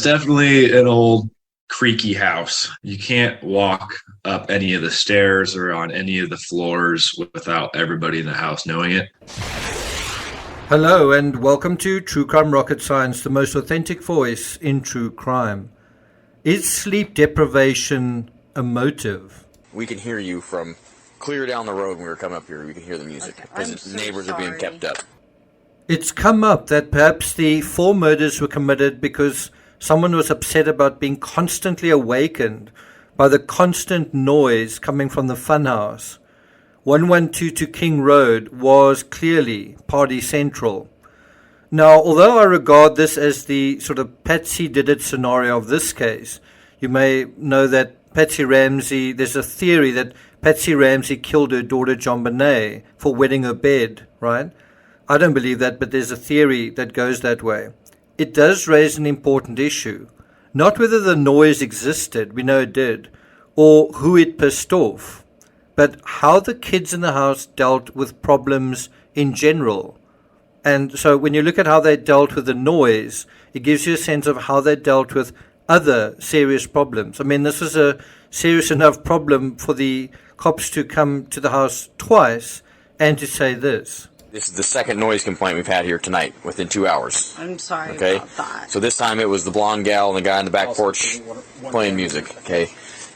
definitely an old creaky house. You can't walk up any of the stairs or on any of the floors without everybody in the house knowing it. Hello and welcome to True Crime Rocket Science, the most authentic voice in true crime. Is sleep deprivation a motive? We can hear you from clear down the road when we were coming up here. We can hear the music because the neighbors are being kept up. It's come up that perhaps the 4 murders were committed because someone was upset about being constantly awakened by the constant noise coming from the funhouse. 112 King Road was clearly party central. Now, although I regard this as the sort of Patsy did it scenario of this case, you may know that there's a theory that Patsy Ramsey killed her daughter JonBenet for wetting her bed, right? I don't believe that, but there's a theory that goes that way. It does raise an important issue. Not whether the noise existed, we know it did, or who it pissed off, but how the kids in the house dealt with problems in general. And so when you look at how they dealt with the noise, it gives you a sense of how they dealt with other serious problems. I mean, this is a serious enough problem for the cops to come to the house twice and to say this. This is the second noise complaint we've had here tonight within 2 hours. I'm sorry about that. So this time it was the blonde gal and the guy on the back porch playing music, okay?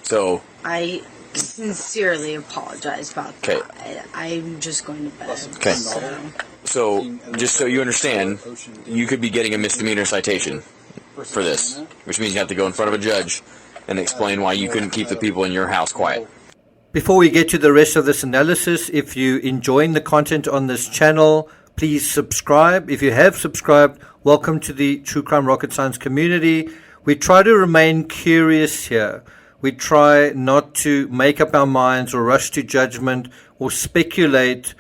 So I sincerely apologize about that. I'm just going to bed. Okay. So, just so you understand, you could be getting a misdemeanor citation for this, which means you have to go in front of a judge and explain why you couldn't keep the people in your house quiet. Before we get to the rest of this analysis, if you're enjoying the content on this channel, please subscribe. If you have subscribed, welcome to the True Crime Rocket Science community. We try to remain curious here. We try not to make up our minds or rush to judgment or speculate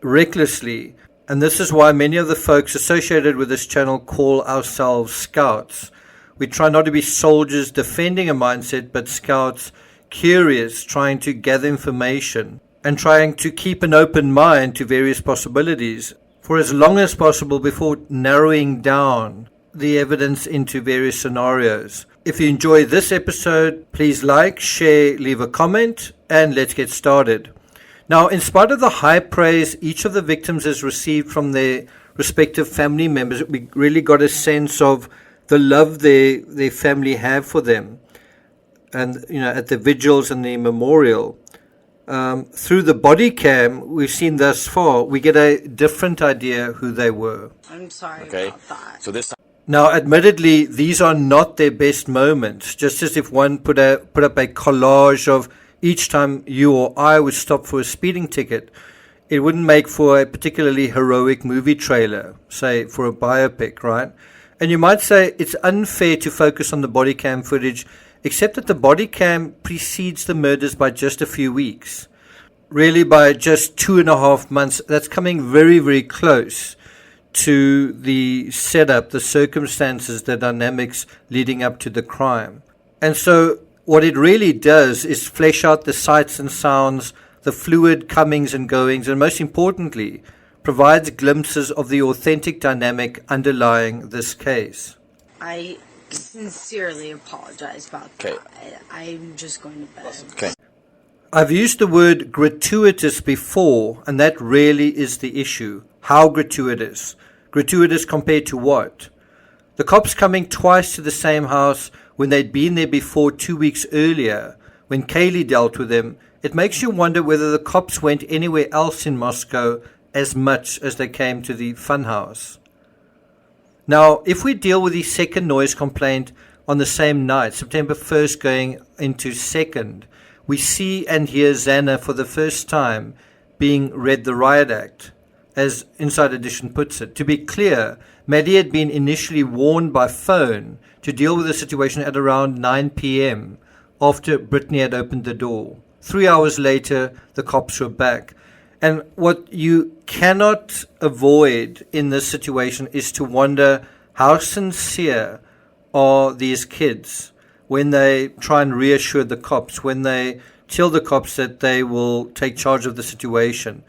recklessly. And this is why many of the folks associated with this channel call ourselves scouts. We try not to be soldiers defending a mindset, but scouts curious, trying to gather information and trying to keep an open mind to various possibilities for as long as possible before narrowing down the evidence into various scenarios. If you enjoy this episode, please like, share, leave a comment, and let's get started. Now, in spite of the high praise each of the victims has received from their respective family members, we really got a sense of the love their family have for them. And, at the vigils and the memorial. Through the body cam we've seen thus far, we get a different idea who they were. I'm sorry about that. So this time. Now, admittedly, these are not their best moments. Just as if one put up a collage of each time you or I would stop for a speeding ticket, it wouldn't make for a particularly heroic movie trailer, say for a biopic, right? And you might say it's unfair to focus on the body cam footage, except that the body cam precedes the murders by just a few weeks. Really by just 2.5 months. That's coming very, very close to the setup, the circumstances, the dynamics leading up to the crime. And so what it really does is flesh out the sights and sounds, the fluid comings and goings, and most importantly, provides glimpses of the authentic dynamic underlying this case. I sincerely apologize about that. I'm just going to bed. Okay. I've used the word gratuitous before, and that really is the issue. How gratuitous? Gratuitous compared to what? The cops coming twice to the same house when they'd been there before 2 weeks earlier, when Kaylee dealt with them, it makes you wonder whether the cops went anywhere else in Moscow as much as they came to the funhouse. Now, if we deal with the second noise complaint on the same night, September 1st going into 2nd, we see and hear Xana for the first time being read the riot act, as Inside Edition puts it. To be clear, Maddie had been initially warned by phone to deal with the situation at around 9 p.m. after Brittany had opened the door. 3 hours later, the cops were back. And what you cannot avoid in this situation is to wonder how sincere are these kids when they try and reassure the cops, when they tell the cops that they will take charge of the situation.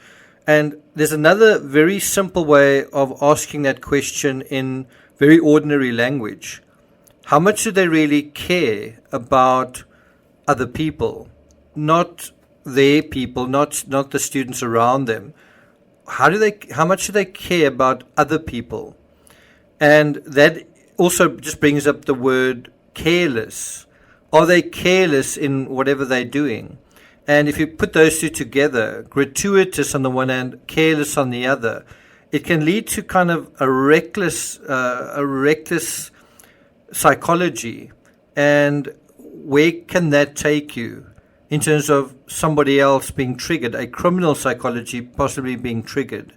And there's another very simple way of asking that question in very ordinary language. how much do they really care about other people? Not their people, not the students around them. How much do they care about other people? And that also just brings up the word careless. Are they careless in whatever they're doing? And if you put those two together, gratuitous on the one hand, careless on the other, it can lead to kind of a reckless psychology. And where can that take you in terms of somebody else being triggered, a criminal psychology possibly being triggered?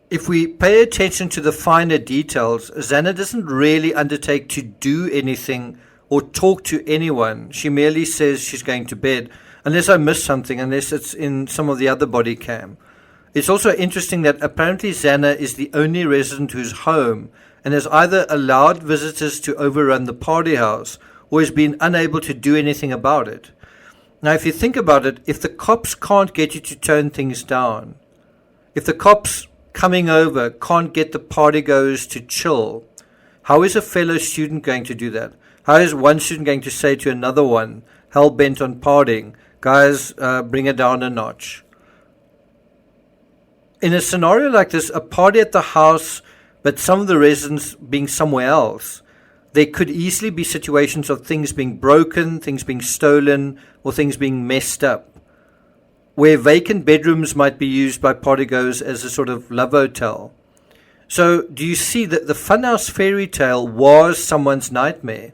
If we pay attention to the finer details, Xana doesn't really undertake to do anything or talk to anyone. She merely says she's going to bed, unless I miss something, unless it's in some of the other body cam. It's also interesting that apparently Xana is the only resident who's home and has either allowed visitors to overrun the party house or has been unable to do anything about it. Now, if you think about it, if the cops can't get you to tone things down, if the cops coming over can't get the partygoers to chill, how is a fellow student going to do that? How is one student going to say to another one, hell-bent on partying, guys, bring it down a notch? In a scenario like this, a party at the house, but some of the residents being somewhere else, there could easily be situations of things being broken, things being stolen, or things being messed up, where vacant bedrooms might be used by partygoers as a sort of love hotel. So do you see that the funhouse fairy tale was someone's nightmare?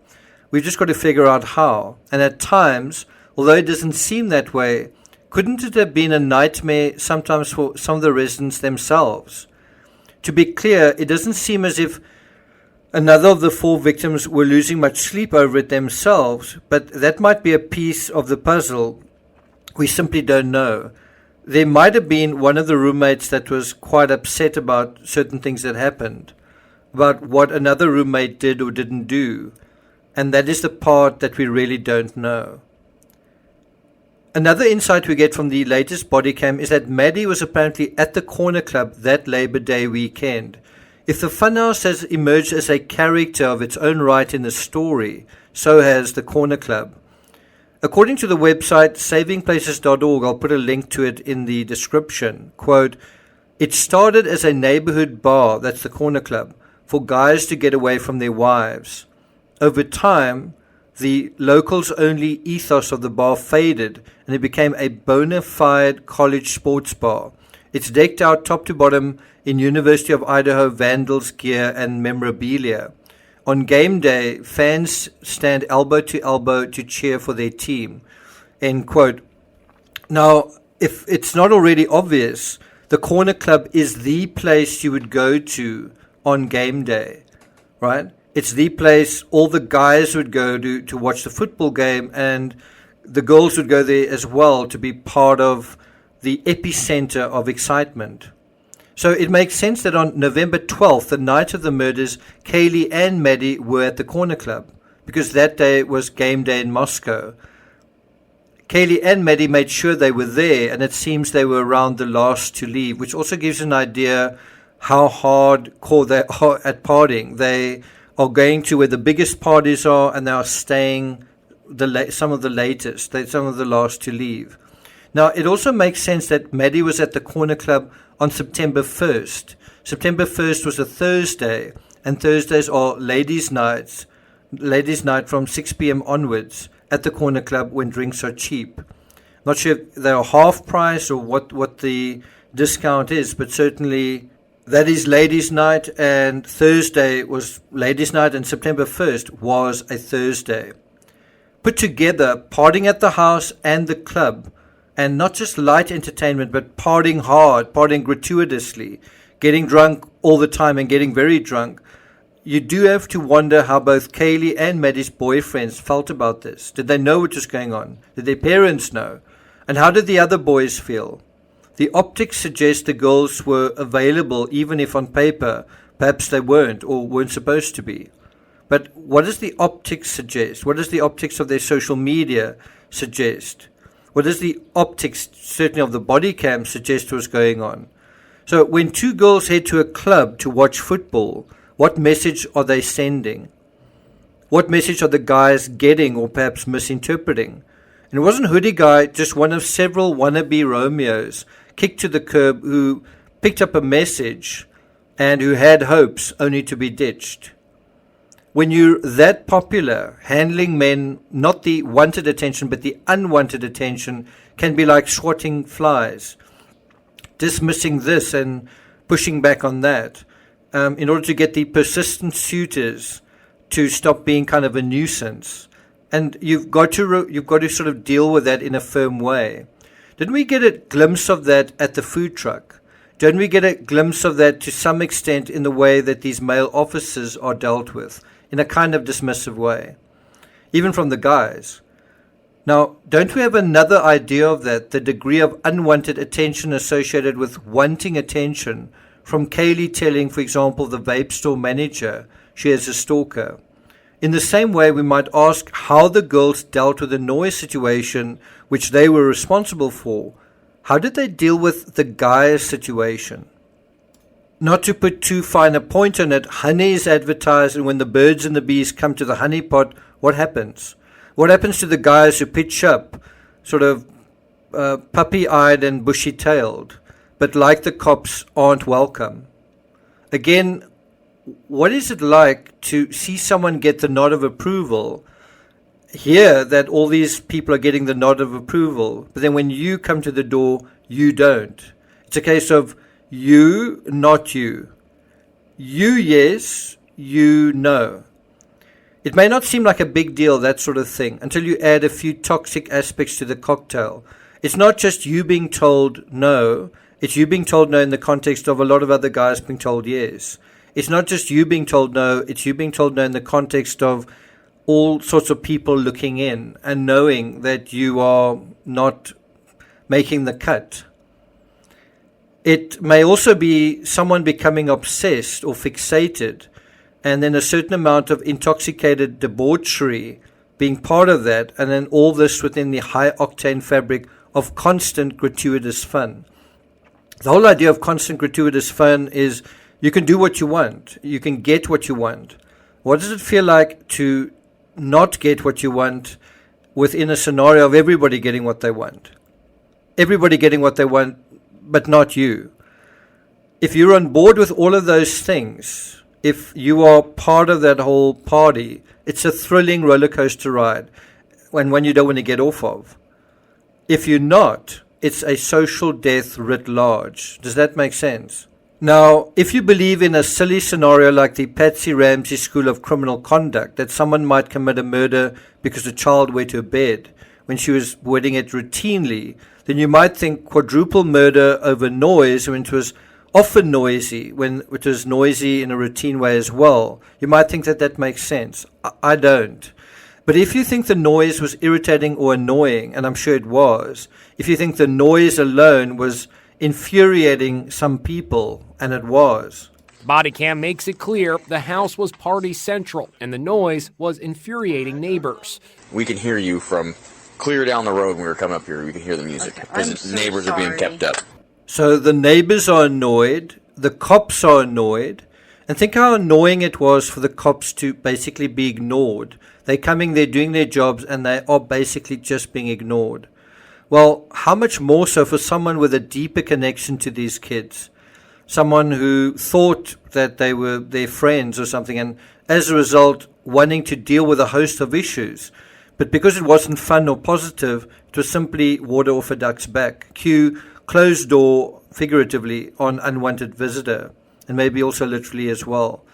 We've just got to figure out how. And at times, although it doesn't seem that way, couldn't it have been a nightmare sometimes for some of the residents themselves? To be clear, it doesn't seem as if another of the 4 victims were losing much sleep over it themselves, but that might be a piece of the puzzle. We simply don't know. There might have been one of the roommates that was quite upset about certain things that happened, about what another roommate did or didn't do, and that is the part that we really don't know. Another insight we get from the latest body cam is that Maddie was apparently at the Corner Club that Labor Day weekend. If the funhouse has emerged as a character of its own right in the story, so has the Corner Club. According to the website savingplaces.org, I'll put a link to it in the description, quote, "It started as a neighborhood bar," that's the Corner Club, "for guys to get away from their wives. Over time, the locals-only ethos of the bar faded, and it became a bona fide college sports bar. It's decked out top to bottom in University of Idaho Vandals gear and memorabilia. On game day, fans stand elbow to elbow to cheer for their team." End quote. Now, if it's not already obvious, the Corner Club is the place you would go to on game day, right? It's the place all the guys would go to watch the football game, and the girls would go there as well to be part of the epicenter of excitement. So it makes sense that on November 12th, the night of the murders, Kaylee and Maddie were at the Corner Club, because that day was game day in Moscow. Kaylee and Maddie made sure they were there, and it seems they were around the last to leave, which also gives an idea how hardcore they are at partying. They are going to where the biggest parties are, and they are staying some of the latest, some of the last to leave. Now, it also makes sense that Maddie was at the Corner Club on September 1st. September 1st was a Thursday, and Thursdays are ladies' night from 6 p.m. onwards at the Corner Club when drinks are cheap. Not sure if they are half price or what the discount is, but certainly that is ladies' night, and Thursday was ladies' night, and September 1st was a Thursday. Put together, partying at the house and the club, and not just light entertainment, but partying hard, partying gratuitously, getting drunk all the time and getting very drunk. You do have to wonder how both Kaylee and Maddie's boyfriends felt about this. Did they know what was going on? Did their parents know? And how did the other boys feel? The optics suggest the girls were available, even if on paper perhaps they weren't or weren't supposed to be. But what does the optics suggest? What does the optics of their social media suggest? What does the optics, certainly of the body cam, suggest was going on? So when two girls head to a club to watch football, what message are they sending? What message are the guys getting or perhaps misinterpreting? And it wasn't Hoodie Guy, just one of several wannabe Romeos kicked to the curb who picked up a message and who had hopes only to be ditched. When you're that popular, handling men, not the wanted attention, but the unwanted attention, can be like swatting flies, dismissing this and pushing back on that, in order to get the persistent suitors to stop being kind of a nuisance. And you've got to sort of deal with that in a firm way. Didn't we get a glimpse of that at the food truck? Don't we get a glimpse of that to some extent in the way that these male officers are dealt with, in a kind of dismissive way, even from the guys? Now, don't we have another idea of that, the degree of unwanted attention associated with wanting attention, from Kaylee telling, for example, the vape store manager she has a stalker? In the same way, we might ask how the girls dealt with the noise situation which they were responsible for. How did they deal with the guy's situation? Not to put too fine a point on it, honey is advertised, and when the birds and the bees come to the honey pot, what happens? What happens to the guys who pitch up, sort of puppy-eyed and bushy-tailed, but like the cops aren't welcome? Again, what is it like to see someone get the nod of approval, hear that all these people are getting the nod of approval, but then when you come to the door, you don't? It's a case of you, not you. You, yes, you, no. It may not seem like a big deal, that sort of thing, until you add a few toxic aspects to the cocktail. It's not just you being told no, it's you being told no in the context of a lot of other guys being told yes. It's not just you being told no, it's you being told no in the context of all sorts of people looking in and knowing that you are not making the cut. It may also be someone becoming obsessed or fixated, and then a certain amount of intoxicated debauchery being part of that, and then all this within the high-octane fabric of constant gratuitous fun. The whole idea of constant gratuitous fun is you can do what you want. You can get what you want. What does it feel like to not get what you want within a scenario of everybody getting what they want? Everybody getting what they want, but not you. If you're on board with all of those things, if you are part of that whole party, it's a thrilling roller coaster ride, and one you don't want to get off of. If you're not, it's a social death writ large. Does that make sense? Now, if you believe in a silly scenario like the Patsy Ramsey School of Criminal Conduct, that someone might commit a murder because a child wet her bed when she was wetting it routinely, then you might think quadruple murder over noise when it was often noisy, when it was noisy in a routine way as well. You might think that that makes sense. I don't. But if you think the noise was irritating or annoying, and I'm sure it was, if you think the noise alone was infuriating some people, and it was. Body cam makes it clear the house was party central and the noise was infuriating neighbors. We can hear you from clear down the road when we were coming up here. We can hear the music because the neighbors are being kept up. So the neighbors are annoyed, the cops are annoyed, and think how annoying it was for the cops to basically be ignored. They're coming, they're doing their jobs, and they are basically just being ignored. Well, how much more so for someone with a deeper connection to these kids? Someone who thought that they were their friends or something, and as a result, wanting to deal with a host of issues. But because it wasn't fun or positive, it was simply water off a duck's back. Cue closed door, figuratively, on unwanted visitor, and maybe also literally as well.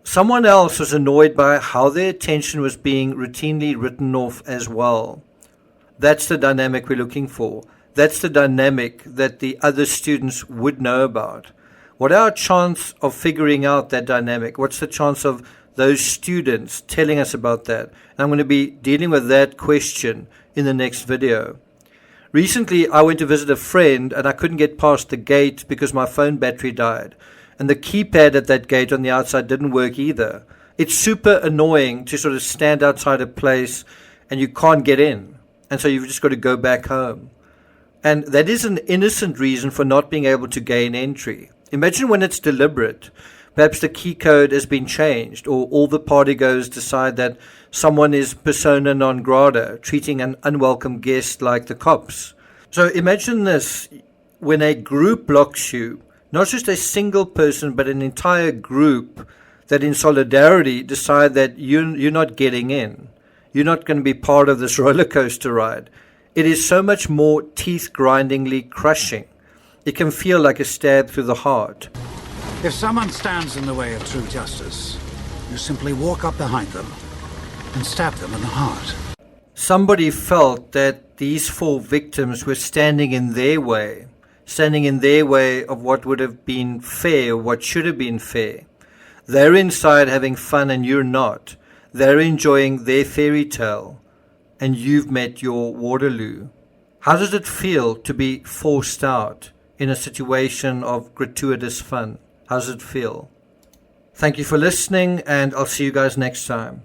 Someone else was annoyed by how their attention was being routinely written off as well. That's the dynamic we're looking for. That's the dynamic that the other students would know about. What are our chance of figuring out that dynamic? What's the chance of those students telling us about that? And I'm going to be dealing with that question in the next video. Recently, I went to visit a friend and I couldn't get past the gate because my phone battery died. And the keypad at that gate on the outside didn't work either. It's super annoying to sort of stand outside a place and you can't get in. And so you've just got to go back home. And that is an innocent reason for not being able to gain entry. Imagine when it's deliberate. Perhaps the key code has been changed, or all the partygoers decide that someone is persona non grata, treating an unwelcome guest like the cops. So imagine this, when a group blocks you, not just a single person, but an entire group that in solidarity decide that you're not getting in. You're not going to be part of this roller coaster ride. It is so much more teeth-grindingly crushing. It can feel like a stab through the heart. If someone stands in the way of true justice, you simply walk up behind them and stab them in the heart. Somebody felt that these 4 victims were standing in their way of what would have been fair, what should have been fair. They're inside having fun and you're not. They're enjoying their fairy tale and you've met your Waterloo. How does it feel to be forced out in a situation of gratuitous fun? How does it feel? Thank you for listening, and I'll see you guys next time.